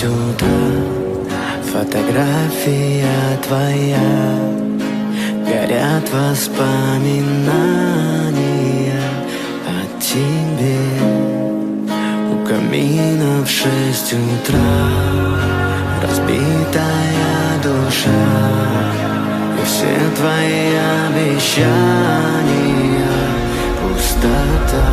6 утра. Фотография твоя, горят воспоминания о тебе. У камина в 6 утра разбитая душа, и все твои обещания пустота.